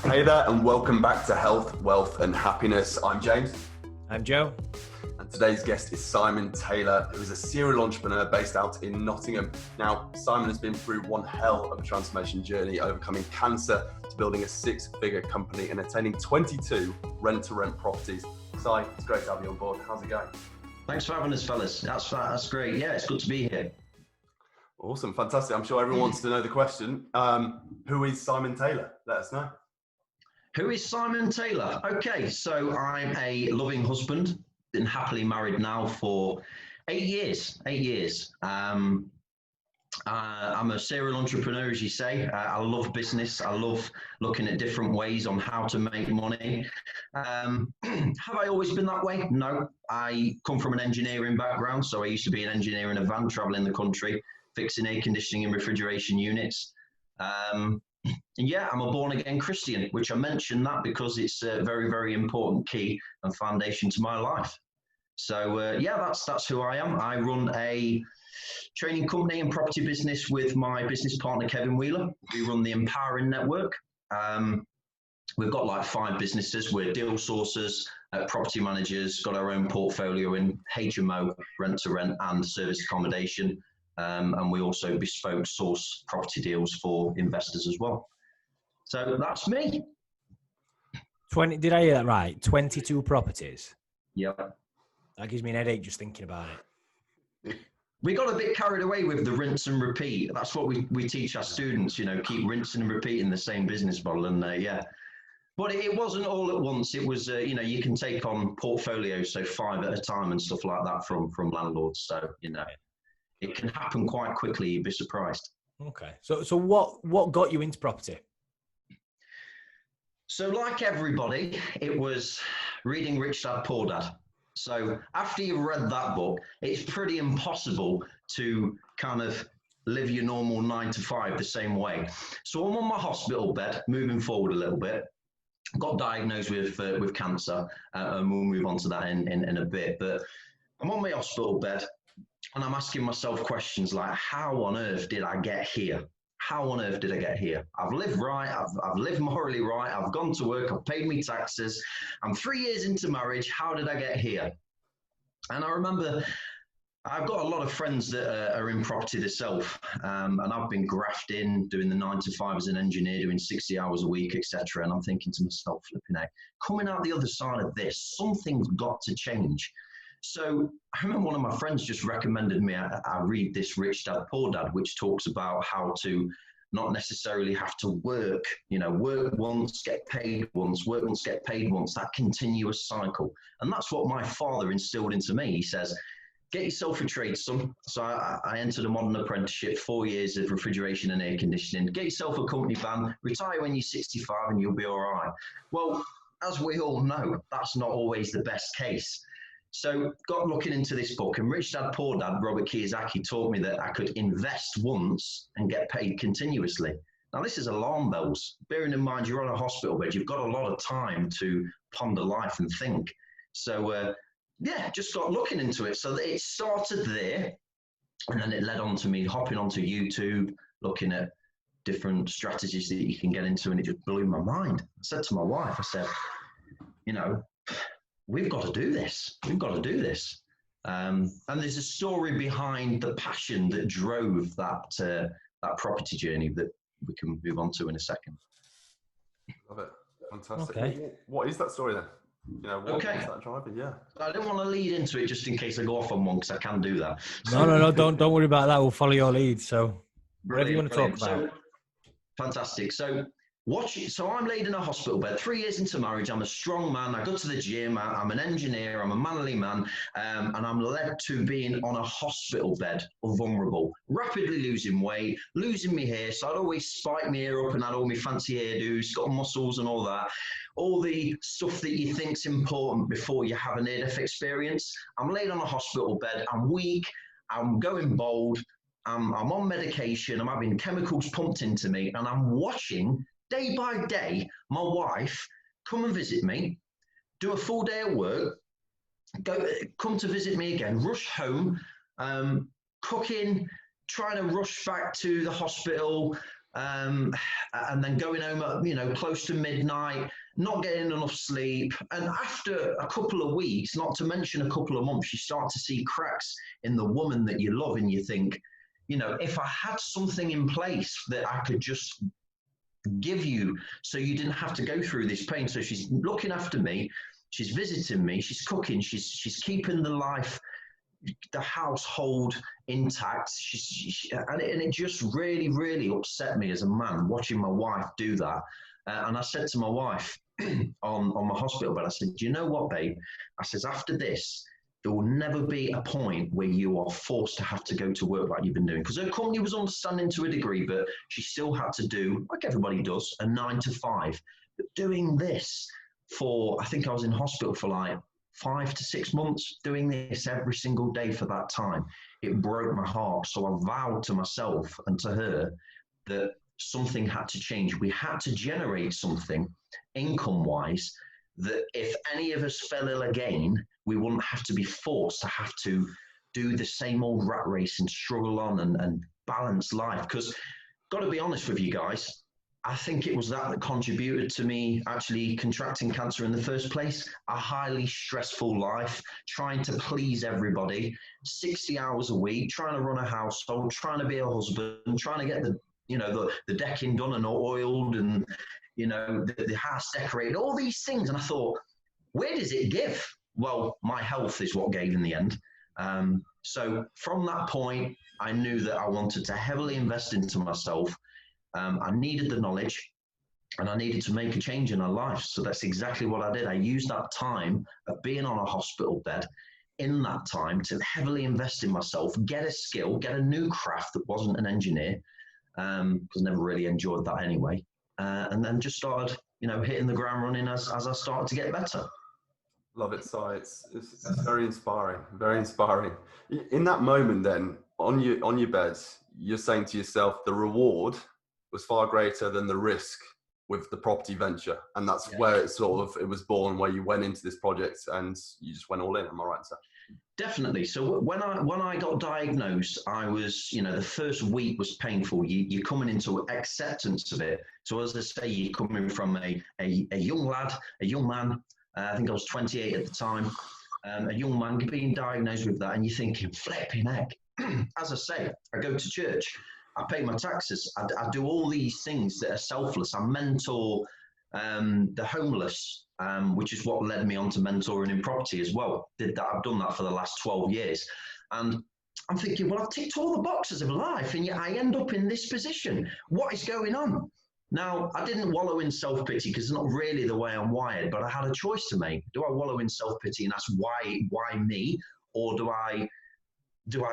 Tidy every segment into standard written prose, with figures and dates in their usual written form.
Hey there, and welcome back to Health, Wealth and Happiness. I'm James. I'm Joe. And today's guest is Simon Taylor, who is a serial entrepreneur based out in Nottingham. Now, Simon has been through one hell of a transformation journey, overcoming cancer to building a six-figure company and attaining 22 rent-to-rent properties. Si, it's great to have you on board. How's it going? Thanks for having us, fellas. That's great. Yeah, it's good to be here. Awesome, fantastic. I'm sure everyone wants to know the question. Who is Simon Taylor? Let us know. Who is Simon Taylor? Okay, so I'm a loving husband, been happily married now for 8 years. I'm a serial entrepreneur, as you say. I love business. I love looking at different ways on how to make money. Have I always been that way? No. I come from an engineering background, so I used to be an engineer in a van traveling the country, fixing air conditioning and refrigeration units. And yeah, I'm a born-again Christian, which I mention that because it's a very, very important key and foundation to my life. So yeah, that's who I am. I run a training company and property business with my business partner, Kevin Wheeler. We run the Empowering Network. We've got like 5 businesses. We're deal sourcers, property managers, got our own portfolio in HMO, rent-to-rent and service accommodation. And we also bespoke source property deals for investors as well. So that's me. 20, did I hear that right? 22 properties? Yeah. That gives me an headache just thinking about it. We got a bit carried away with the rinse and repeat. That's what we teach our students, keep rinsing and repeating the same business model. And yeah, but it wasn't all at once. It was, you can take on portfolios, so 5 at a time and stuff like that from landlords. So, it can happen quite quickly. You'd be surprised. Okay. So what got you into property? So like everybody, it was reading Rich Dad, Poor Dad. So after you've read that book, it's pretty impossible to kind of live your normal 9 to 5 the same way. So I'm on my hospital bed, moving forward a little bit, got diagnosed with cancer, and we'll move on to that in a bit. But I'm on my hospital bed, and I'm asking myself questions like, how on earth did I get here? How on earth did I get here? I've lived right. I've lived morally right. I've gone to work. I've paid my taxes. I'm 3 years into marriage. How did I get here? And I remember I've got a lot of friends that are in property themselves, and I've been grafting, doing the 9 to 5 as an engineer, doing 60 hours a week, etc. And I'm thinking to myself, flipping out, coming out the other side of this, something's got to change. So I remember one of my friends just recommended me, I read this Rich Dad, Poor Dad, which talks about how to not necessarily have to work, work once, get paid once, work once, get paid once, that continuous cycle. And that's what my father instilled into me. He says, get yourself a trade, son. So I entered a modern apprenticeship, 4 years of refrigeration and air conditioning. Get yourself a company van, retire when you're 65 and you'll be all right. Well, as we all know, that's not always the best case. So got looking into this book, and Rich Dad, Poor Dad, Robert Kiyosaki taught me that I could invest once and get paid continuously. Now, this is alarm bells. Bearing in mind you're on a hospital bed, you've got a lot of time to ponder life and think. So, yeah, just got looking into it. So it started there, and then it led on to me hopping onto YouTube, looking at different strategies that you can get into, and it just blew my mind. I said to my wife, I said, we've got to do this. We've got to do this. And there's a story behind the passion that drove that property journey that we can move on to in a second. Love it. Fantastic. Okay. What is that story then? What's that driving? Yeah. I don't want to lead into it just in case I go off on one, because I can do that. No, don't worry about that. We'll follow your lead. So whatever you want to talk about. So, fantastic. So I'm laid in a hospital bed, 3 years into marriage. I'm a strong man. I go to the gym. I'm an engineer. I'm a manly man. And I'm led to being on a hospital bed, vulnerable, rapidly losing weight, losing my hair. So I'd always spike my hair up and had all my fancy hairdos, got muscles and all that. All the stuff that you think's important before you have a near-death experience. I'm laid on a hospital bed. I'm weak. I'm going bald. I'm on medication. I'm having chemicals pumped into me, and I'm watching day by day my wife come and visit me, do a full day of work, come to visit me again, rush home, cooking, trying to rush back to the hospital, and then going home at, close to midnight, not getting enough sleep. And after a couple of weeks, not to mention a couple of months, you start to see cracks in the woman that you love, and you think, if I had something in place that I could just give you so you didn't have to go through this pain. So she's looking after me, she's visiting me, she's cooking, she's keeping the household intact. And it just really, really upset me as a man watching my wife do that. And I said to my wife on my hospital bed, I said, do you know what, babe? I says, after this, there will never be a point where you are forced to have to go to work like you've been doing. Because her company was understanding to a degree, but she still had to do, like everybody does, a 9 to 5. But doing this for, I think I was in hospital for like 5 to 6 months, doing this every single day for that time, it broke my heart. So I vowed to myself and to her that something had to change. We had to generate something income-wise that if any of us fell ill again, we wouldn't have to be forced to have to do the same old rat race and struggle on and balance life. Because, got to be honest with you guys, I think it was that contributed to me actually contracting cancer in the first place. A highly stressful life, trying to please everybody, 60 hours a week, trying to run a household, trying to be a husband, trying to get the decking done and oiled, and the house decorated, all these things. And I thought, where does it give? Well, my health is what gave in the end. So from that point, I knew that I wanted to heavily invest into myself. I needed the knowledge, and I needed to make a change in my life. So that's exactly what I did. I used that time of being on a hospital bed in that time to heavily invest in myself, get a skill, get a new craft that wasn't an engineer, because I never really enjoyed that anyway. And then just started, hitting the ground running as I started to get better. Love it, Si. It's very inspiring, very inspiring. In that moment then, on your bed, you're saying to yourself, the reward was far greater than the risk with the property venture. And that's where it was born, where you went into this project and you just went all in. Am I right, sir? Definitely. So when I got diagnosed, I was, the first week was painful. You're coming into acceptance of it. So as I say, you're coming from a young lad, a young man. I think I was 28 at the time. A young man being diagnosed with that, and you're thinking, flipping heck. As I say, I go to church, I pay my taxes, I do all these things that are selfless. I mentor the homeless, which is what led me on to mentoring in property as well. I've done that for the last 12 years. And I'm thinking, well, I've ticked all the boxes of life, and yet I end up in this position. What is going on? Now, I didn't wallow in self-pity, because it's not really the way I'm wired, but I had a choice to make. Do I wallow in self-pity and ask why me? Or do I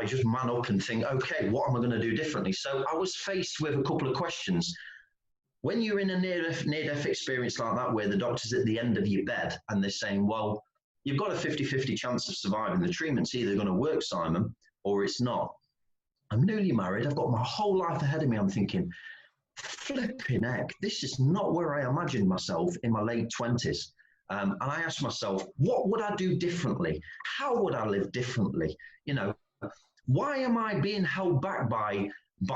just man up and think, okay, what am I going to do differently? So I was faced with a couple of questions. When you're in a near-death experience like that, where the doctor's at the end of your bed and they're saying, well, you've got a 50-50 chance of surviving. The treatment's either going to work, Simon, or it's not. I'm newly married. I've got my whole life ahead of me. I'm thinking, flipping heck, this is not where I imagined myself in my late 20s. And I asked myself, what would I do differently? How would I live differently? Why am I being held back by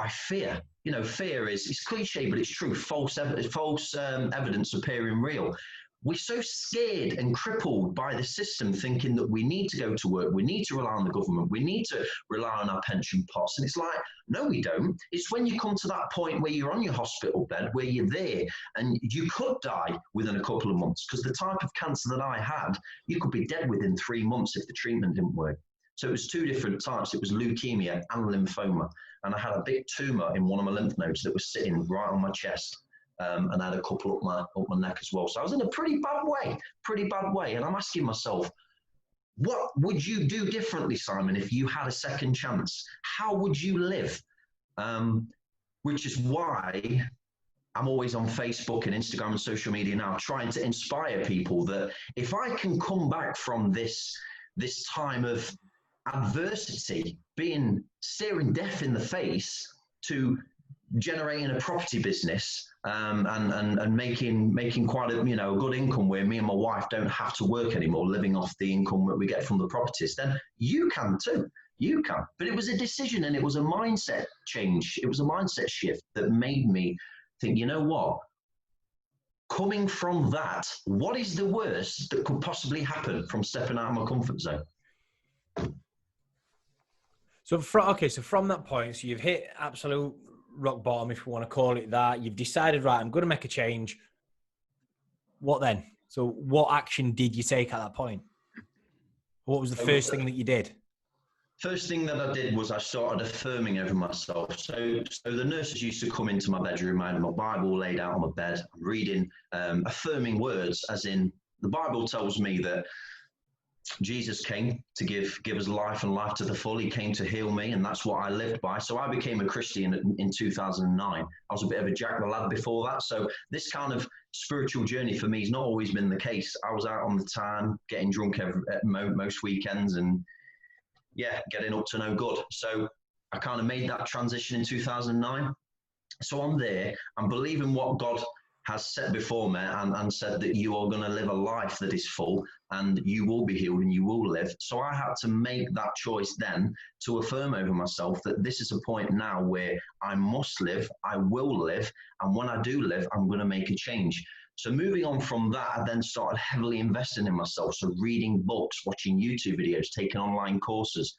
fear? Fear it's cliche, but it's true. False evidence appearing real. We're so scared and crippled by the system, thinking that we need to go to work, we need to rely on the government, we need to rely on our pension pots. And it's like, no, we don't. It's when you come to that point where you're on your hospital bed, where you're there and you could die within a couple of months, because the type of cancer that I had, you could be dead within 3 months if the treatment didn't work. So it was 2 different types. It was leukemia and lymphoma. And I had a big tumor in one of my lymph nodes that was sitting right on my chest. And I had a couple up my neck as well. So I was in a pretty bad way. And I'm asking myself, what would you do differently, Simon, if you had a second chance? How would you live? Which is why I'm always on Facebook and Instagram and social media now, trying to inspire people that if I can come back from this time of adversity, being staring death in the face, to generating a property business and making quite a good income, where me and my wife don't have to work anymore, living off the income that we get from the properties, then you can too. You can. But it was a decision and it was a mindset change. It was a mindset shift that made me think, you know what? Coming from that, what is the worst that could possibly happen from stepping out of my comfort zone? So from that point, so you've hit absolute rock bottom, if you want to call it that. You've decided, right, I'm going to make a change. What then? So what action did you take at that point? What was the first thing that you did? First thing that I did was I started affirming over myself. So the nurses used to come into my bedroom. I had my Bible laid out on my bed. I'm reading affirming words, as in the Bible tells me that Jesus came to give us life and life to the full. He came to heal me, and that's what I lived by. So I became a Christian in 2009. I was a bit of a jack the lad before that. So this kind of spiritual journey for me has not always been the case. I was out on the time, getting drunk most weekends, and getting up to no good. So I kind of made that transition in 2009. So I'm there. I'm believing what God has set before me and said that you are going to live a life that is full and you will be healed and you will live. So I had to make that choice then to affirm over myself that this is a point now where I must live, I will live, and when I do live, I'm going to make a change. So moving on from that, I then started heavily investing in myself. So reading books, watching YouTube videos, taking online courses,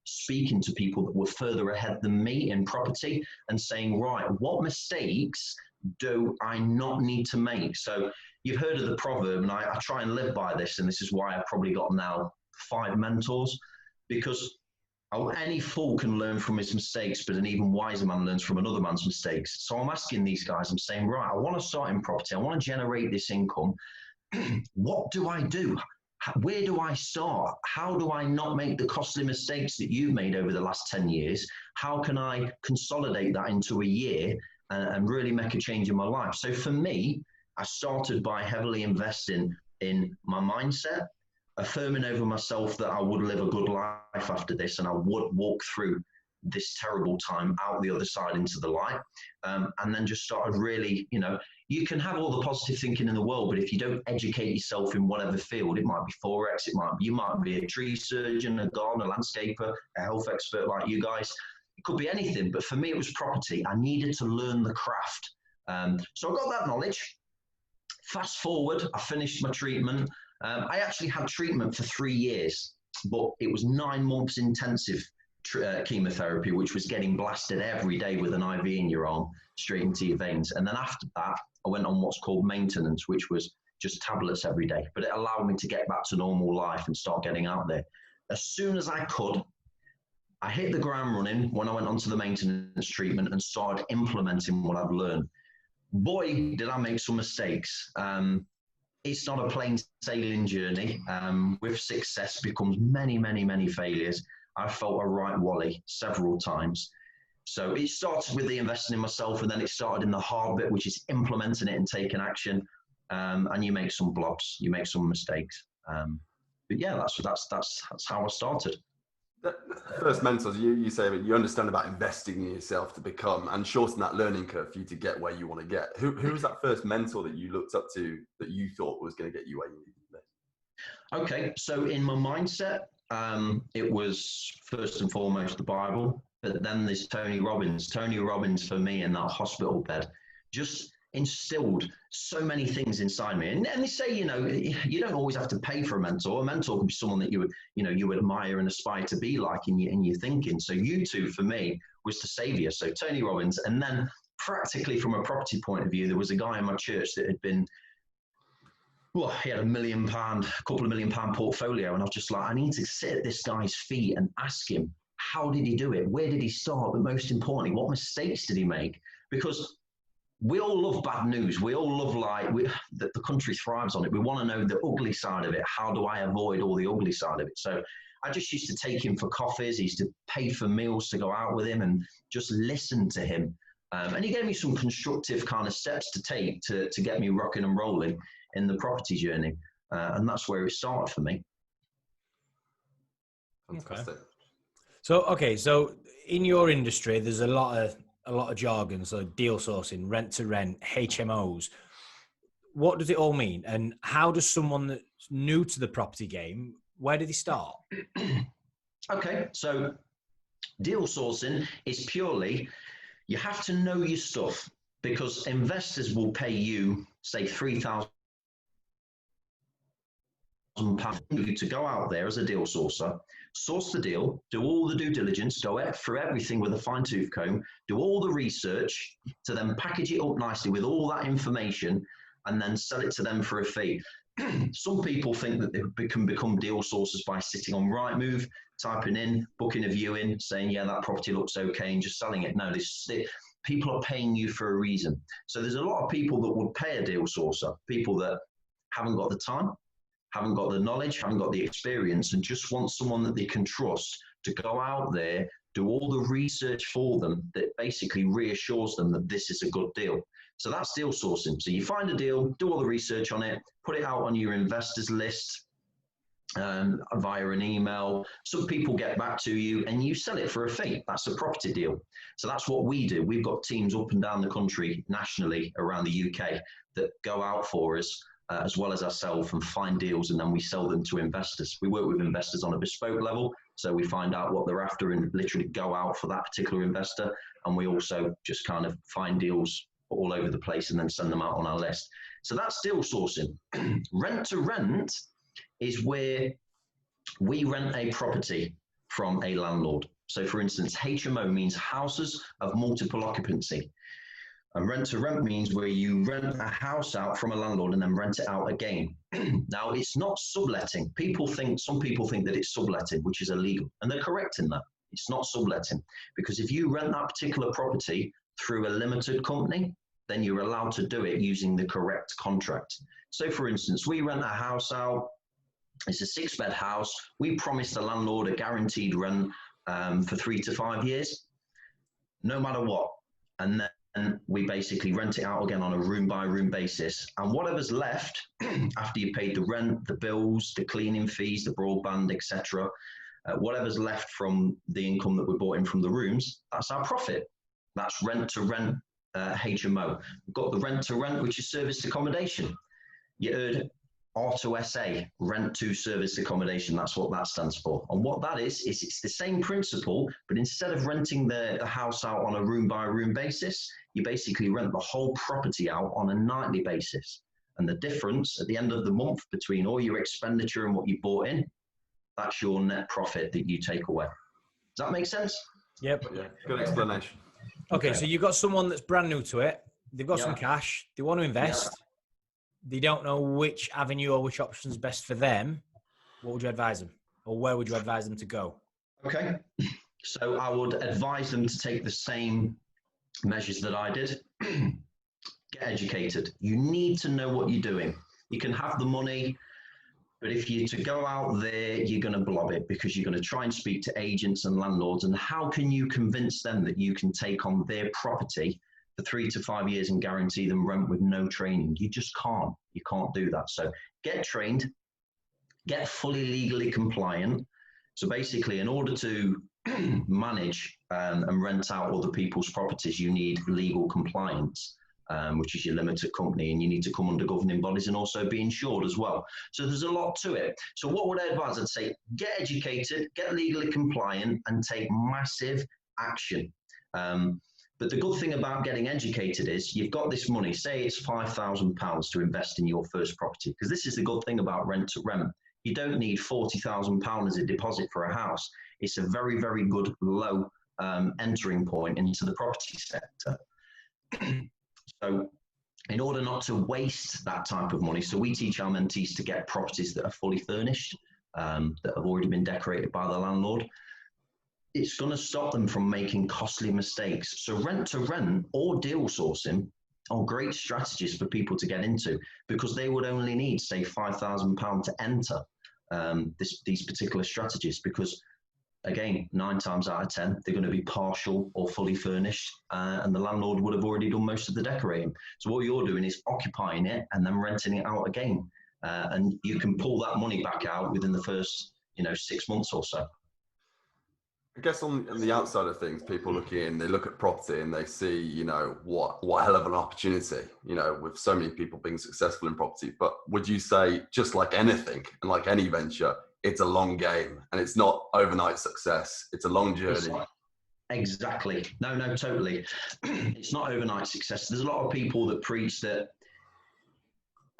speaking to people that were further ahead than me in property and saying, right, what mistakes do I not need to make? So you've heard of the proverb, and I try and live by this, and this is why I've probably got now 5 mentors, because any fool can learn from his mistakes, but an even wiser man learns from another man's mistakes. So I'm asking these guys, I'm saying, right, I want to start in property. I want to generate this income. What do I do? Where do I start? How do I not make the costly mistakes that you've made over the last 10 years? How can I consolidate that into a year and really make a change in my life? So for me, I started by heavily investing in my mindset, affirming over myself that I would live a good life after this and I would walk through this terrible time out the other side into the light. And then just started really, you can have all the positive thinking in the world, but if you don't educate yourself in whatever field, it might be Forex, you might be a tree surgeon, a gardener, landscaper, a health expert like you guys. It could be anything, but for me, it was property. I needed to learn the craft. So I got that knowledge. Fast forward, I finished my treatment. I actually had treatment for 3 years, but it was 9 months intensive chemotherapy, which was getting blasted every day with an IV in your arm, straight into your veins. And then after that, I went on what's called maintenance, which was just tablets every day. But it allowed me to get back to normal life and start getting out there. As soon as I could, I hit the ground running when I went onto the maintenance treatment and started implementing what I've learned. Boy, did I make some mistakes. It's not a plain sailing journey. With success becomes many, many, many failures. I felt a right wally several times. So it started with the investing in myself, and then it started in the hard bit, which is implementing it and taking action. And you make some blobs, you make some mistakes. But yeah, that's how I started. First mentors, you say that you understand about investing in yourself to become and shorten that learning curve for you to get where you want to get. Who was that first mentor that you looked up to that you thought was going to get you where you needed to be? Okay, so in my mindset, it was first and foremost the Bible, but then there's Tony Robbins. Tony Robbins for me in that hospital bed just instilled so many things inside me. And they say, you don't always have to pay for a mentor. A mentor can be someone that you admire and aspire to be like in your thinking. So YouTube for me was the savior. So Tony Robbins. And then practically from a property point of view, there was a guy in my church that had been, he had a couple of million pound portfolio. And I was just like, I need to sit at this guy's feet and ask him, how did he do it? Where did he start? But most importantly, what mistakes did he make? Because we all love bad news. We all love that the country thrives on it. We want to know the ugly side of it. How do I avoid all the ugly side of it? So I just used to take him for coffees. I used to pay for meals to go out with him and just listen to him. And he gave me some constructive kind of steps to take to get me rocking and rolling in the property journey. And that's where it started for me. Fantastic. Okay. So in your industry, there's a lot of jargon, so deal sourcing, rent to rent, HMOs. What does it all mean? And how does someone that's new to the property game, where do they start? Okay, so deal sourcing is purely, you have to know your stuff, because investors will pay you, say, £3,000 to go out there as a deal sourcer, source the deal, do all the due diligence, go through everything with a fine-tooth comb, do all the research, to then package it up nicely with all that information, and then sell it to them for a fee. Some people think that they can become deal sourcers by sitting on Rightmove, typing in, booking a viewing, saying, yeah, that property looks okay, and just selling it. No, people are paying you for a reason. So there's a lot of people that would pay a deal sourcer, people that haven't got the time, haven't got the knowledge, haven't got the experience, and just want someone that they can trust to go out there, do all the research for them that basically reassures them that this is a good deal. So that's deal sourcing. So you find a deal, do all the research on it, put it out on your investors list via an email. Some people get back to you and you sell it for a fee. That's a property deal. So that's what we do. We've got teams up and down the country, nationally, around the UK, that go out for us, as well as ourselves, and find deals, and then we sell them to investors. We work with investors on a bespoke level, so we find out what they're after and literally go out for that particular investor. And we also just kind of find deals all over the place and then send them out on our list. So that's deal sourcing. Rent to rent is where we rent a property from a landlord. So for instance, HMO means houses of multiple occupancy. And rent to rent means where you rent a house out from a landlord and then rent it out again. Now, it's not subletting. Some people think that it's subletting, which is illegal. And they're correct in that. It's not subletting. Because if you rent that particular property through a limited company, then you're allowed to do it using the correct contract. So for instance, we rent a house out. It's a 6-bed house. We promised the landlord a guaranteed rent for 3 to 5 years, no matter what. And then we basically rent it out again on a room by room basis. And whatever's left after you paid the rent, the bills, the cleaning fees, the broadband, etc., whatever's left from the income that we brought in from the rooms, that's our profit. That's rent to rent HMO. We've got the rent to rent, which is serviced accommodation. You heard R2SA, rent to serviced accommodation. That's what that stands for. And what that is it's the same principle, but instead of renting the house out on a room by room basis, you basically rent the whole property out on a nightly basis. And the difference at the end of the month between all your expenditure and what you bought in, that's your net profit that you take away. Does that make sense? Yep. Yeah, good explanation. Okay, so you've got someone that's brand new to it. They've got some cash. They want to invest. They don't know which avenue or which option is best for them. What would you advise them? Or where would you advise them to go? Okay. So I would advise them to take the same measures that I did. Get educated. You need to know what you're doing. You can have the money, but if you're to go out there, you're going to blob it, because you're going to try and speak to agents and landlords. And how can you convince them that you can take on their property for 3 to 5 years and guarantee them rent with no training? You just can't. You can't do that. So get trained, get fully legally compliant. So basically, in order to manage and rent out other people's properties, you need legal compliance, which is your limited company, and you need to come under governing bodies and also be insured as well. So there's a lot to it. So what would I advise? I'd say get educated, get legally compliant, and take massive action. But the good thing about getting educated is you've got this money, say it's £5,000 to invest in your first property, because this is the good thing about rent to rent. You don't need £40,000 as a deposit for a house. It's a very, very good low entering point into the property sector. So in order not to waste that type of money, so we teach our mentees to get properties that are fully furnished, that have already been decorated by the landlord. It's going to stop them from making costly mistakes. So rent to rent or deal sourcing are great strategies for people to get into, because they would only need, say, £5,000 to enter these particular strategies, because again, 9 times out of 10, they're going to be partial or fully furnished, and the landlord would have already done most of the decorating. So what you're doing is occupying it and then renting it out again. And you can pull that money back out within the first, 6 months or so. I guess on the outside of things, people look in, they look at property and they see, what hell of an opportunity, with so many people being successful in property. But would you say, just like anything and like any venture, it's a long game, and it's not overnight success. It's a long journey. Exactly. No, totally. It's not overnight success. There's a lot of people that preach that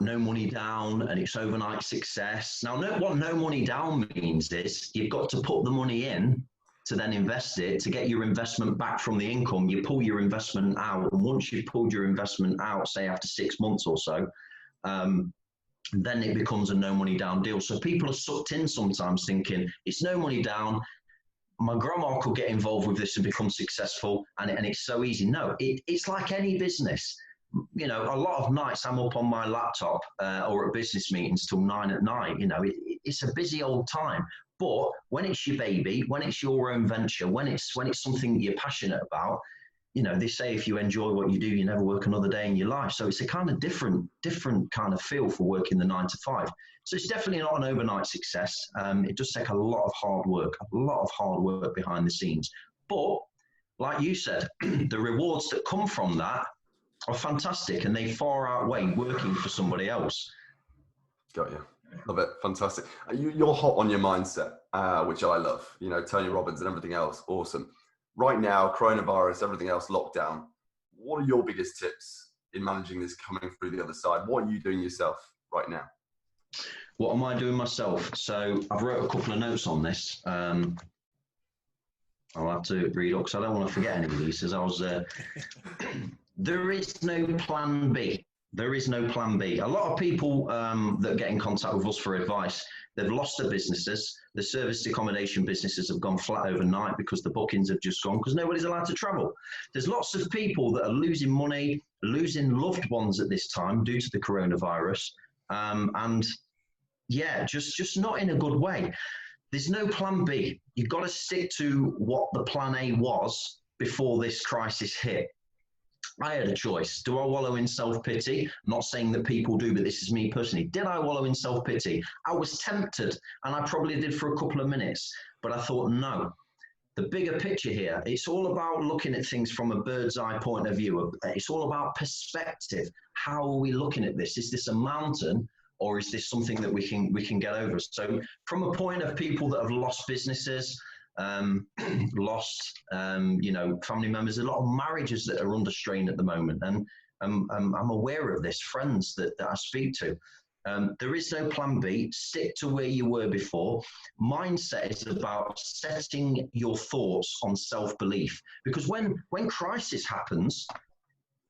no money down and it's overnight success. Now, what no money down means is you've got to put the money in to then invest it, to get your investment back from the income. You pull your investment out, and once you've pulled your investment out, say after 6 months or so, then it becomes a no money down deal. So people are sucked in sometimes thinking it's no money down. My grandma could get involved with this and become successful, and it's so easy. No, it's like any business. You know, a lot of nights I'm up on my laptop or at business meetings till 9 at night. You know, it's a busy old time. But when it's your baby, when it's your own venture, when it's something that you're passionate about, you know, they say if you enjoy what you do, you never work another day in your life. So it's a kind of different kind of feel for working the 9 to 5. So it's definitely not an overnight success. It does take a lot of hard work behind the scenes. But like you said, the rewards that come from that are fantastic, and they far outweigh working for somebody else. Got you. Love it. Fantastic. You're hot on your mindset, which I love. You know, Tony Robbins and everything else. Awesome. Right now, coronavirus, everything else, lockdown. What are your biggest tips in managing this coming through the other side? What are you doing yourself right now? What am I doing myself? So I've wrote a couple of notes on this. I'll have to read up because I don't want to forget any of these. As I was, there is no plan B. There is no plan B. A lot of people that get in contact with us for advice, they've lost their businesses. The service accommodation businesses have gone flat overnight because the bookings have just gone because nobody's allowed to travel. There's lots of people that are losing money, losing loved ones at this time due to the coronavirus. And yeah, just not in a good way. There's no plan B. You've got to stick to what the plan A was before this crisis hit. I had a choice. Do I wallow in self-pity? I'm not saying that people do, but this is me personally. Did I wallow in self-pity? I was tempted, and I probably did for a couple of minutes, but I thought, no. The bigger picture here, it's all about looking at things from a bird's eye point of view. It's all about perspective. How are we looking at this? Is this a mountain, or is this something that we can get over? So from a point of people that have lost businesses, lost, family members, a lot of marriages that are under strain at the moment. And I'm aware of this, friends that I speak to. There is no plan B. Stick to where you were before. Mindset is about setting your thoughts on self-belief. Because when crisis happens,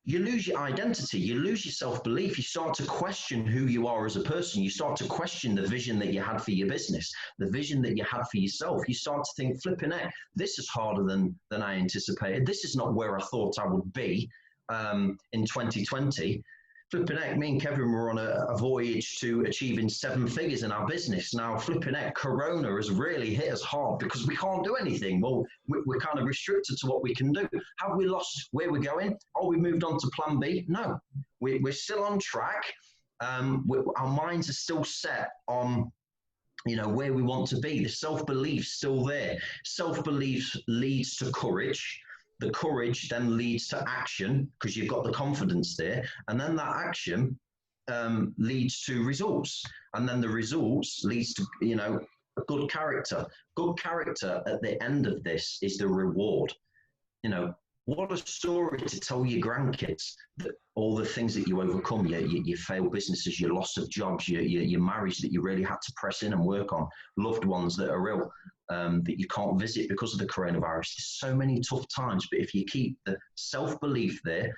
you lose your identity, you lose your self-belief, you start to question who you are as a person, you start to question the vision that you had for your business, the vision that you had for yourself. You start to think, flipping it, this is harder than I anticipated. This is not where I thought I would be in 2020. Flipping heck, me and Kevin were on a voyage to achieving 7 figures in our business. Now, flipping heck, Corona has really hit us hard because we can't do anything. Well, we're kind of restricted to what we can do. Have we lost where we're going? Oh, we moved on to plan B? No, we're still on track. Our minds are still set on, where we want to be. The self-belief's still there. Self-belief leads to courage. The courage then leads to action because you've got the confidence there. And then that action leads to results. And then the results leads to, a good character. Good character at the end of this is the reward. What a story to tell your grandkids, that all the things that you overcome, your failed businesses, your loss of jobs, your marriage that you really had to press in and work on, loved ones that are ill, that you can't visit because of the coronavirus. There's so many tough times, but if you keep the self-belief there,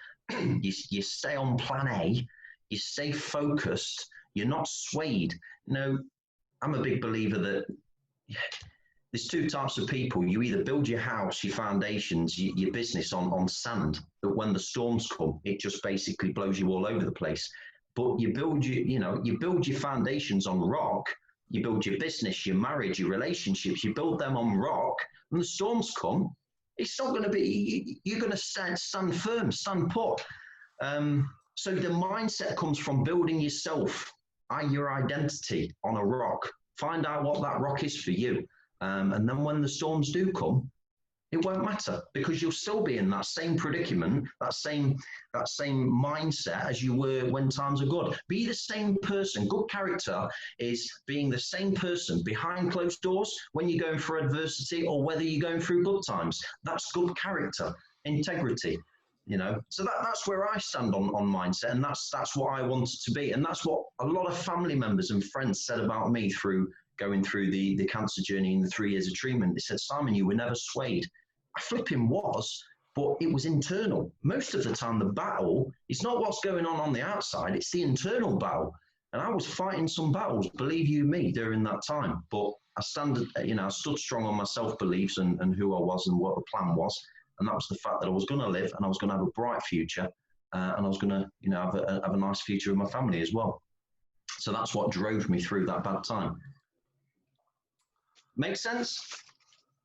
you stay on plan A, you stay focused, you're not swayed. I'm a big believer that there's 2 types of people. You either build your house, your foundations, your business on sand, that when the storms come, it just basically blows you all over the place. But you build your foundations on rock. You build your business, your marriage, your relationships, you build them on rock. When the storms come, it's not going to be, you're going to stand firm, stand put. So the mindset comes from building yourself, your identity on a rock. Find out what that rock is for you. And then when the storms do come, It won't matter, because you'll still be in that same predicament, that same mindset as you were when times are good. Be the same person. Good character is being the same person behind closed doors when you're going through adversity or whether you're going through good times. That's good character, integrity. So that's where I stand on mindset, and that's what I wanted to be, and that's what a lot of family members and friends said about me through going through the cancer journey in the 3 years of treatment. They said, Simon, you were never swayed. I flipping was, but it was internal. Most of the time, the battle is not what's going on the outside; it's the internal battle. And I was fighting some battles, believe you me, during that time. But I stood strong on my self beliefs and who I was and what the plan was. And that was the fact that I was going to live and I was going to have a bright future, and I was going to, have a nice future with my family as well. So that's what drove me through that bad time. Make sense?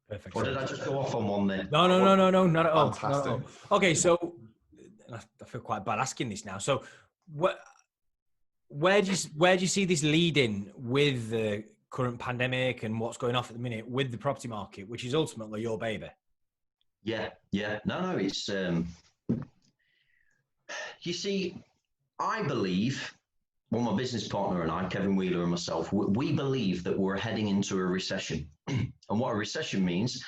Perfect. Or did I just go off on one there? No, not at all. Fantastic. Not at all. Okay, so I feel quite bad asking this now. So, where do you see this leading with the current pandemic and what's going off at the minute with the property market, which is ultimately your baby? Yeah. No, it's, you see, I believe, well, my business partner and I, Kevin Wheeler and myself, we believe that we're heading into a recession. And what a recession means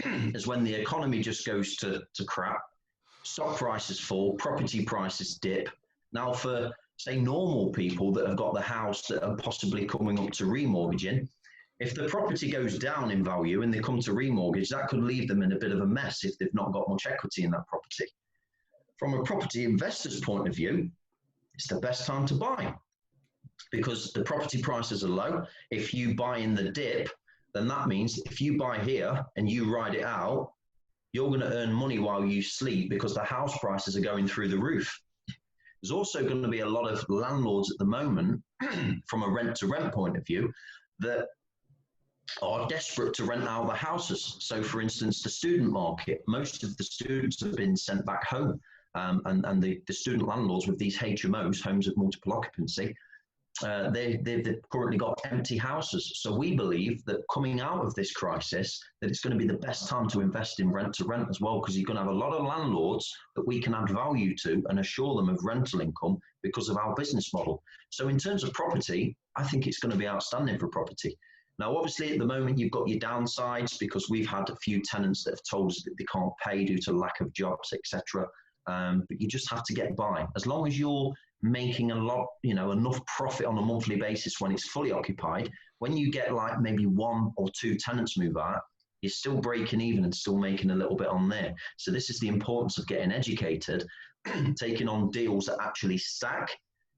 is when the economy just goes to crap, stock prices fall, property prices dip. Now for, say, normal people that have got the house that are possibly coming up to remortgaging, if the property goes down in value and they come to remortgage, that could leave them in a bit of a mess if they've not got much equity in that property. From a property investor's point of view, it's the best time to buy because the property prices are low. If you buy in the dip, then that means if you buy here and you ride it out, you're going to earn money while you sleep because the house prices are going through the roof. There's also going to be a lot of landlords at the moment, from a rent-to-rent point of view, that are desperate to rent out the houses. So, for instance, the student market, most of the students have been sent back home, and the student landlords with these HMOs, homes of multiple occupancy, they've currently got empty houses. So we believe that coming out of this crisis, that it's going to be the best time to invest in rent to rent as well, because you're going to have a lot of landlords that we can add value to and assure them of rental income because of our business model. So in terms of property, I think it's going to be outstanding for property. Now, obviously, at the moment, you've got your downsides because we've had a few tenants that have told us that they can't pay due to lack of jobs, etc. But you just have to get by. As long as you're making a lot, enough profit on a monthly basis when it's fully occupied, when you get like maybe 1 or 2 tenants move out, you're still breaking even and still making a little bit on there. So this is the importance of getting educated, taking on deals that actually stack.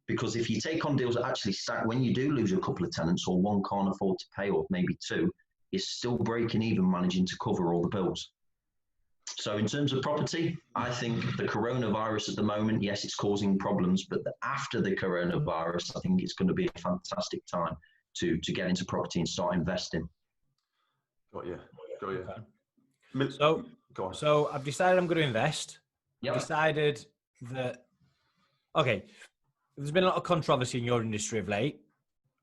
Because if you take on deals that actually stack, when you do lose a couple of tenants or one can't afford to pay, or maybe 2, you're still breaking even, managing to cover all the bills. So in terms of property, I think the coronavirus at the moment, yes, it's causing problems, but after the coronavirus, I think it's going to be a fantastic time to get into property and start investing. Got you. Okay. Go on. So I've decided I'm going to invest. Yep. I've decided that, okay, there's been a lot of controversy in your industry of late,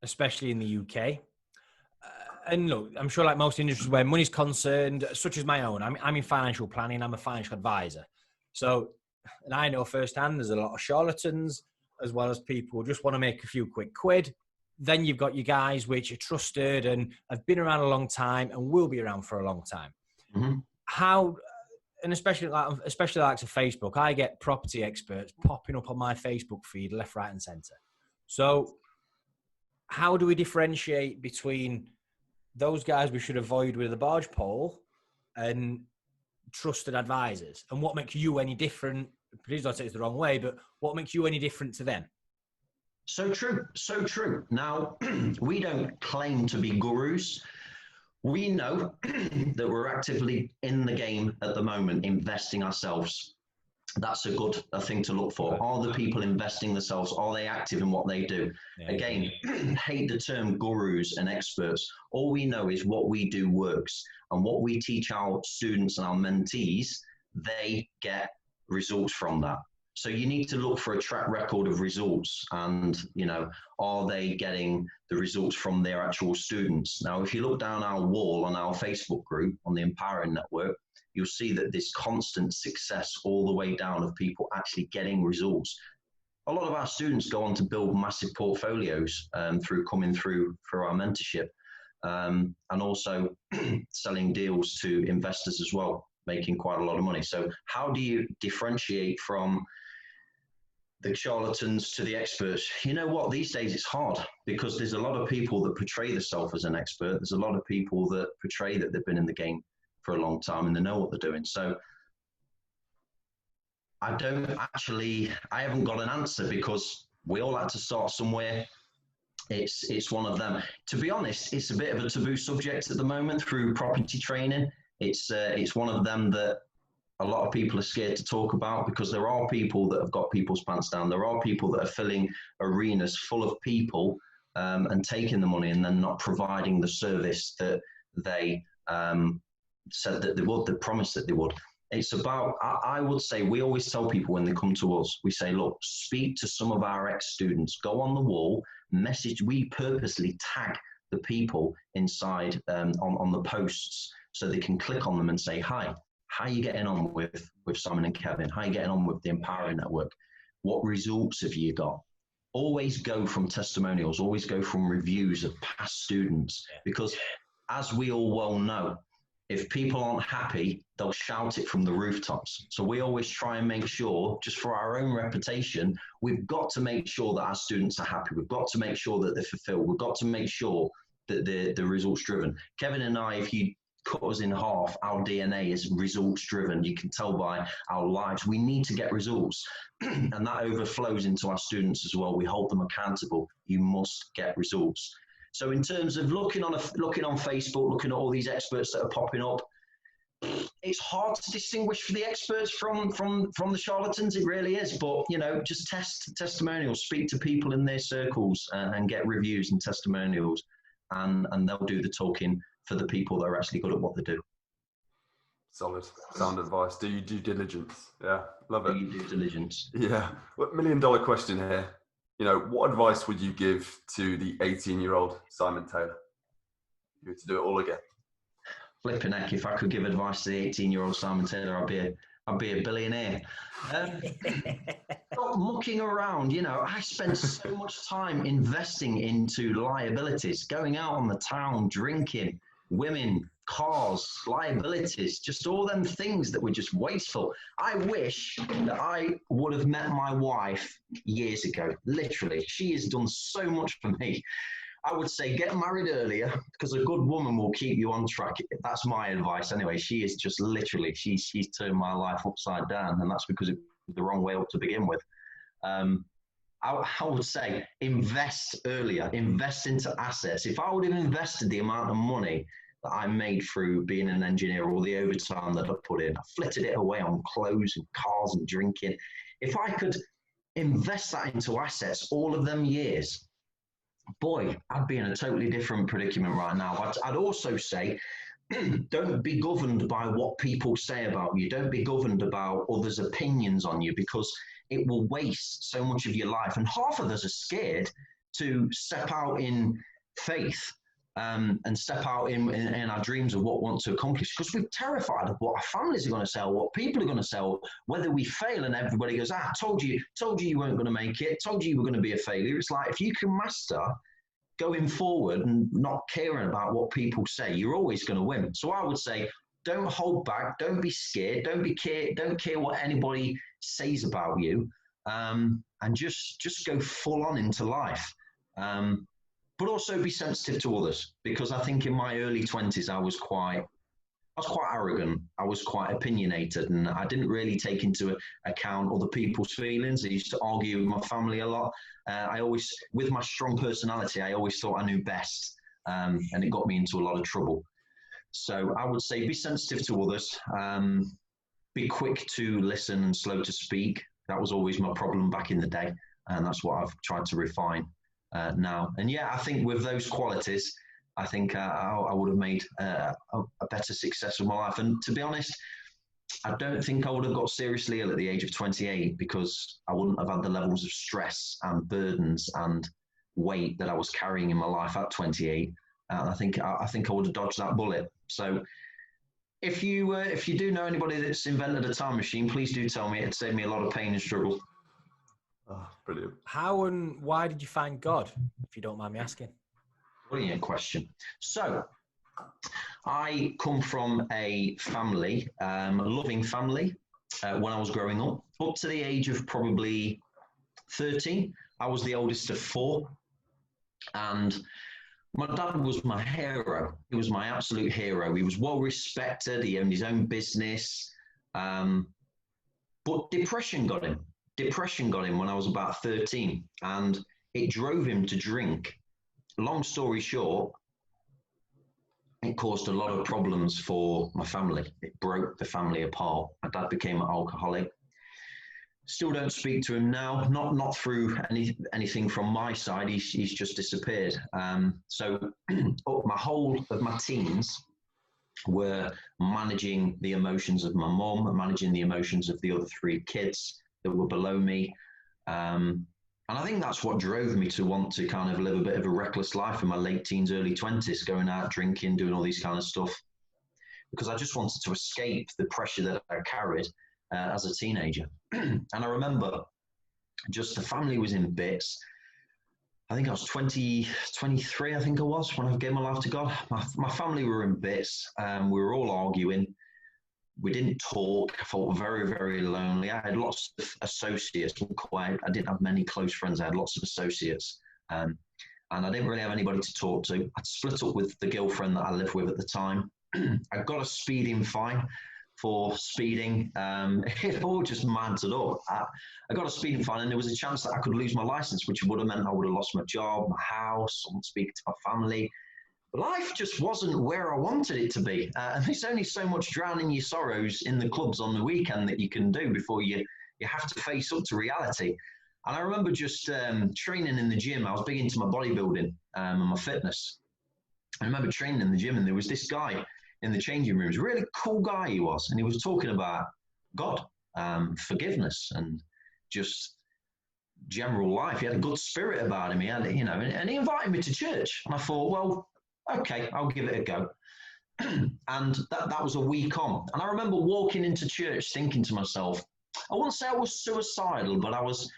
especially in the UK. And look, I'm sure like most industries where money's concerned, such as my own, I'm in financial planning, I'm a financial advisor. So, and I know firsthand there's a lot of charlatans, as well as people who just want to make a few quick quid. Then you've got your guys which are trusted and have been around a long time and will be around for a long time. Mm-hmm. How, and especially like to Facebook, I get property experts popping up on my Facebook feed, left, right, and center. So how do we differentiate between those guys we should avoid with a barge pole and trusted advisors? And what makes you any different? Please don't say it's the wrong way, but what makes you any different to them? So true. Now, we don't claim to be gurus. We know that we're actively in the game at the moment, investing ourselves. That's a good thing to look for. Are the people investing themselves? Are they active in what they do? Yeah. Again, hate the term gurus and experts. All we know is what we do works. And what we teach our students and our mentees, they get results from that. So you need to look for a track record of results and, are they getting the results from their actual students? Now, if you look down our wall on our Facebook group, on the Empowering Network, you'll see that there's constant success all the way down of people actually getting results. A lot of our students go on to build massive portfolios through our mentorship, and also selling deals to investors as well, making quite a lot of money. So how do you differentiate from the charlatans to the experts? You know what, these days it's hard because there's a lot of people that portray themselves as an expert. There's a lot of people that portray that they've been in the game for a long time and they know what they're doing. So I haven't got an answer because we all had to start somewhere. It's one of them. To be honest, it's a bit of a taboo subject at the moment through property training. It's one of them that a lot of people are scared to talk about because there are people that have got people's pants down. There are people that are filling arenas full of people and taking the money and then not providing the service that they said that they would, they promised that they would. It's about, I would say, we always tell people when they come to us, we say, look, speak to some of our ex-students, go on the wall, message, we purposely tag the people inside on the posts so they can click on them and say, hi, how are you getting on with Simon and Kevin? How are you getting on with the Empowering Network? What results have you got? Always go from testimonials, always go from reviews of past students, because as we all well know, if people aren't happy, they'll shout it from the rooftops. So we always try and make sure, just for our own reputation, we've got to make sure that our students are happy. We've got to make sure that they're fulfilled. We've got to make sure that they're results driven. Kevin and I, if you cut us in half, our DNA is results driven. You can tell by our lives. We need to get results. And that overflows into our students as well. We hold them accountable. You must get results. So in terms of looking on Facebook, looking at all these experts that are popping up, it's hard to distinguish for the experts from the charlatans. It really is. But, just test testimonials, speak to people in their circles and get reviews and testimonials, and they'll do the talking for the people that are actually good at what they do. Solid, sound advice. Do your due diligence. Yeah, love it. Do your due diligence. Yeah. Well, $1 million question here. What advice would you give to the 18-year-old Simon Taylor? If you were to do it all again. Flipping heck, if I could give advice to the 18-year-old Simon Taylor, I'd be a billionaire. Stop mucking around. I spend so much time investing into liabilities, going out on the town, drinking, women, cars, liabilities, just all them things that were just wasteful. I wish that I would have met my wife years ago. Literally, she has done so much for me. I would say get married earlier because a good woman will keep you on track. That's my advice anyway. She is just literally, she's turned my life upside down, and that's because it was the wrong way up to begin with. I would say invest earlier, invest into assets. If I would have invested the amount of money that I made through being an engineer, or the overtime that I put in, I flitted it away on clothes and cars and drinking. If I could invest that into assets all of them years, boy, I'd be in a totally different predicament right now. I'd also say, don't be governed by what people say about you. Don't be governed about others' opinions on you, because it will waste so much of your life. And half of us are scared to step out in faith and step out in our dreams of what we want to accomplish, because we're terrified of what our families are going to say, what people are going to say, whether we fail and everybody goes, told you you weren't going to make it, told you were going to be a failure. It's like, if you can master going forward and not caring about what people say, you're always going to win. So I would say, don't hold back, don't be scared, don't care what anybody says about you, and just go full on into life. But also be sensitive to others, because I think in my early 20s, I was quite arrogant. I was quite opinionated, and I didn't really take into account other people's feelings. I used to argue with my family a lot. With my strong personality, I always thought I knew best, and it got me into a lot of trouble. So I would say be sensitive to others, be quick to listen and slow to speak. That was always my problem back in the day, and that's what I've tried to refine now. And yeah, I think with those qualities, I think I would have made a better success of my life. And to be honest, I don't think I would have got seriously ill at the age of 28 because I wouldn't have had the levels of stress and burdens and weight that I was carrying in my life at 28. And I think I would have dodged that bullet. So if you do know anybody that's invented a time machine, please do tell me. It'd save me a lot of pain and struggle. Oh, brilliant. How and why did you find God, if you don't mind me asking? Brilliant question. So I come from a family, a loving family, when I was growing up. Up to the age of probably 13, I was the oldest of four. And my dad was my hero. He was my absolute hero. He was well respected. He owned his own business. But depression got him. Depression got him when I was about 13. And it drove him to drink. Long story short, it caused a lot of problems for my family. It broke the family apart. My dad became an alcoholic. Still don't speak to him now, not through anything from my side. He's just disappeared. So my whole of my teens were managing the emotions of my mum, managing the emotions of the other three kids that were below me. And I think that's what drove me to want to kind of live a bit of a reckless life in my late teens, early 20s, going out, drinking, doing all these kind of stuff, because I just wanted to escape the pressure that I carried as a teenager. And I remember just the family was in bits. I think I was 23, I think I was, when I gave my life to God. My family were in bits. We were all arguing. We didn't talk. I felt very, very lonely. I had lots of associates. I didn't have many close friends. I had lots of associates. And I didn't really have anybody to talk to. I'd split up with the girlfriend that I lived with at the time. I got a speeding fine for speeding. It all just mounted up. I got a speeding fine, and there was a chance that I could lose my license, which would have meant I would have lost my job, my house, I wouldn't speak to my family. Life just wasn't where I wanted it to be. And there's only so much drowning your sorrows in the clubs on the weekend that you can do before you have to face up to reality. And I remember just training in the gym. I was big into my bodybuilding and my fitness. I remember training in the gym, and there was this guy in the changing rooms, really cool guy he was. And he was talking about God, forgiveness, and just general life. He had a good spirit about him. He had, and he invited me to church. And I thought, well, okay, I'll give it a go. And that was a week on. And I remember walking into church thinking to myself, I wouldn't say I was suicidal, but I was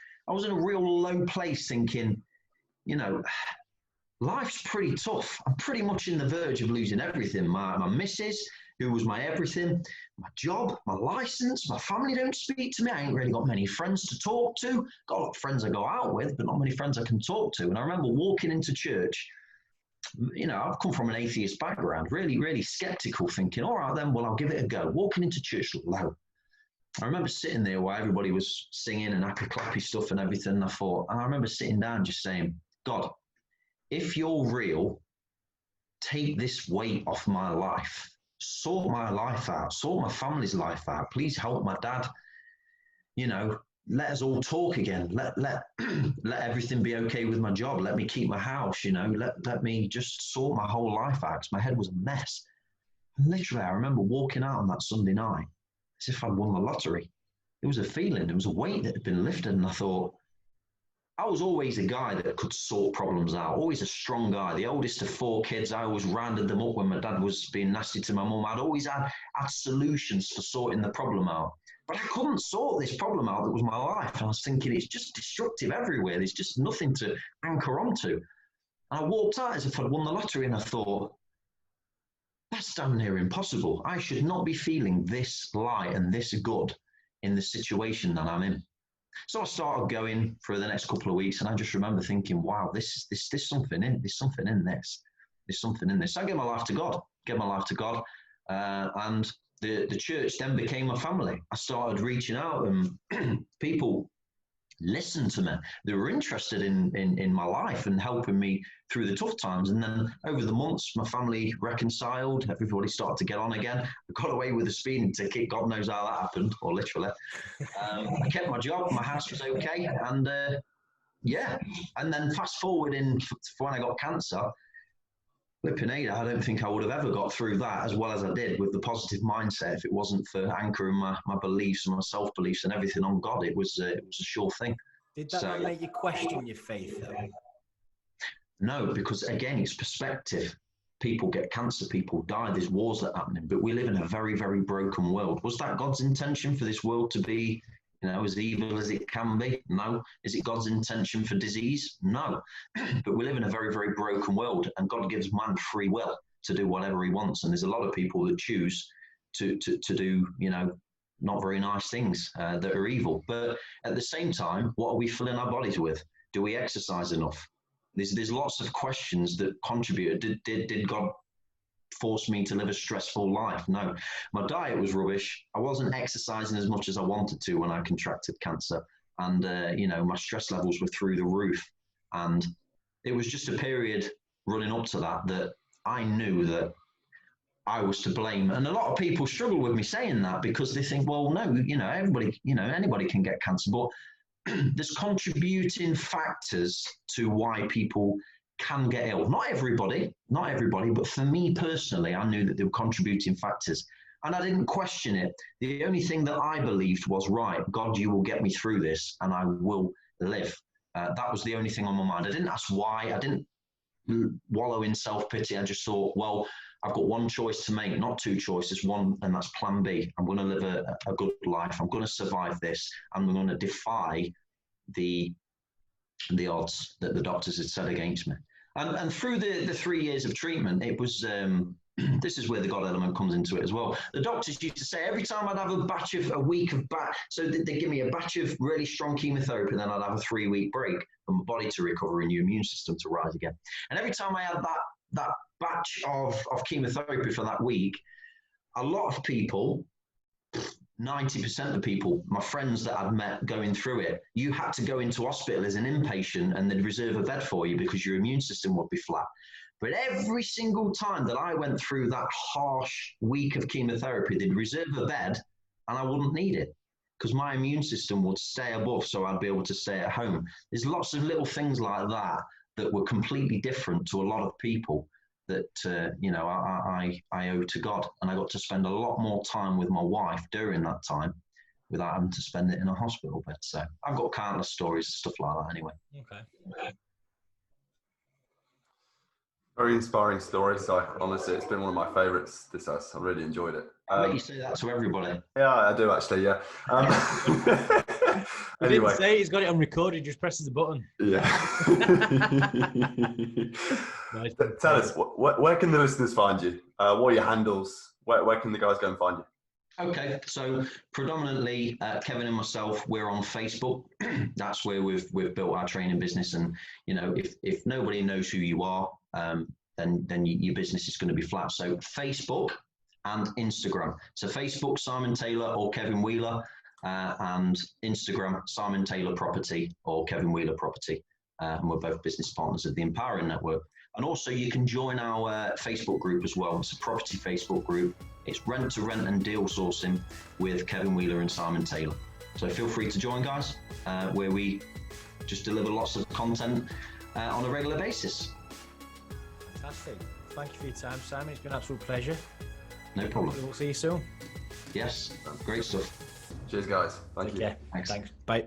in a real low place thinking, life's pretty tough. I'm pretty much in the verge of losing everything. My missus, who was my everything, my job, my license, my family don't speak to me. I ain't really got many friends to talk to. Got a lot of friends I go out with, but not many friends I can talk to. And I remember walking into church. I've come from an atheist background, really, really skeptical, thinking, all right, then, well, I'll give it a go. Walking into church low. I remember sitting there while everybody was singing and happy clappy stuff and everything. And I remember sitting down just saying, God, if you're real, take this weight off my life. Sort my life out. Sort my family's life out. Please help my dad. Let us all talk again. Let everything be okay with my job. Let me keep my house, let me just sort my whole life out, because my head was a mess. And literally, I remember walking out on that Sunday night as if I'd won the lottery. It was a feeling, it was a weight that had been lifted. And I thought, I was always a guy that could sort problems out, always a strong guy. The oldest of four kids, I always rounded them up when my dad was being nasty to my mum. I'd always had solutions for sorting the problem out. But I couldn't sort this problem out that was my life. And I was thinking, it's just destructive everywhere. There's just nothing to anchor onto. And I walked out as if I'd won the lottery, and I thought, that's damn near impossible. I should not be feeling this light and this good in the situation that I'm in. So I started going for the next couple of weeks, and I just remember thinking, wow, there's something in this. There's something in this. So I gave my life to God, and the church then became a family. I started reaching out, and people listened to me. They were interested in my life and helping me through the tough times. And then over the months, my family reconciled. Everybody started to get on again. I got away with a speeding ticket. God knows how that happened, or literally. I kept my job. My house was okay. And and then fast forward in when I got cancer, flipping I don't think I would have ever got through that as well as I did with the positive mindset if it wasn't for anchoring my beliefs and my self-beliefs and everything on God. It was a sure thing. Did that not make you question your faith, though? No, because again, it's perspective. People get cancer, people die, there's wars that are happening, but we live in a very, very broken world. Was that God's intention for this world to be, as evil as it can be? No. Is it God's intention for disease? No. But we live in a very, very broken world, and God gives man free will to do whatever he wants. And there's a lot of people that choose to do, not very nice things that are evil. But at the same time, what are we filling our bodies with? Do we exercise enough? There's lots of questions that contribute. Did God force me to live a stressful life? No. My diet was rubbish. I wasn't exercising as much as I wanted to when I contracted cancer. And, my stress levels were through the roof. And it was just a period running up to that I knew that I was to blame. And a lot of people struggle with me saying that because they think, well, no, everybody, anybody can get cancer. But there's contributing factors to why people can get ill. Not everybody, but for me personally, I knew that there were contributing factors and I didn't question it. The only thing that I believed was, right, God, you will get me through this and I will live. That was the only thing on my mind. I didn't ask why. I didn't wallow in self-pity. I just thought, well, I've got one choice to make, not two choices, one, and that's plan B. I'm going to live a good life. I'm going to survive this. I'm going to defy the odds that the doctors had set against me. And through the 3 years of treatment, it was, this is where the God element comes into it as well. The doctors used to say every time I'd have a week of so they'd give me a batch of really strong chemotherapy, and then I'd have a 3-week break for my body to recover and your immune system to rise again. And every time I had that batch of chemotherapy for that week, a lot of people, 90% of people, my friends that I'd met going through it, you had to go into hospital as an inpatient and they'd reserve a bed for you because your immune system would be flat. But every single time that I went through that harsh week of chemotherapy, they'd reserve a bed and I wouldn't need it because my immune system would stay above, so I'd be able to stay at home. There's lots of little things like that were completely different to a lot of people that, I owe to God. And I got to spend a lot more time with my wife during that time without having to spend it in a hospital bed. So I've got countless stories and stuff like that anyway. Okay. Very inspiring story. So honestly, it's been one of my favourites. This has. I really enjoyed it. I bet you say that to everybody. Yeah, I do actually. Yeah. He Anyway, didn't say he's got it on record. He just presses the button. Yeah. Nice. Tell us, where can the listeners find you? What are your handles? Where can the guys go and find you? Okay, so predominantly Kevin and myself, we're on Facebook. That's where we've built our training business. And if nobody knows who you are, then your business is going to be flat. So Facebook and Instagram. So Facebook, Simon Taylor or Kevin Wheeler, and Instagram, Simon Taylor Property or Kevin Wheeler Property. And we're both business partners of the Empowering Network. And also you can join our Facebook group as well. It's a property Facebook group. It's rent to rent and deal sourcing with Kevin Wheeler and Simon Taylor. So feel free to join, guys, where we just deliver lots of content on a regular basis. Fantastic. Thank you for your time, Simon. It's been an absolute pleasure. No problem. We'll see you soon. Yes, great stuff. Cheers, guys. Thank you. Yeah. Thanks. Bye.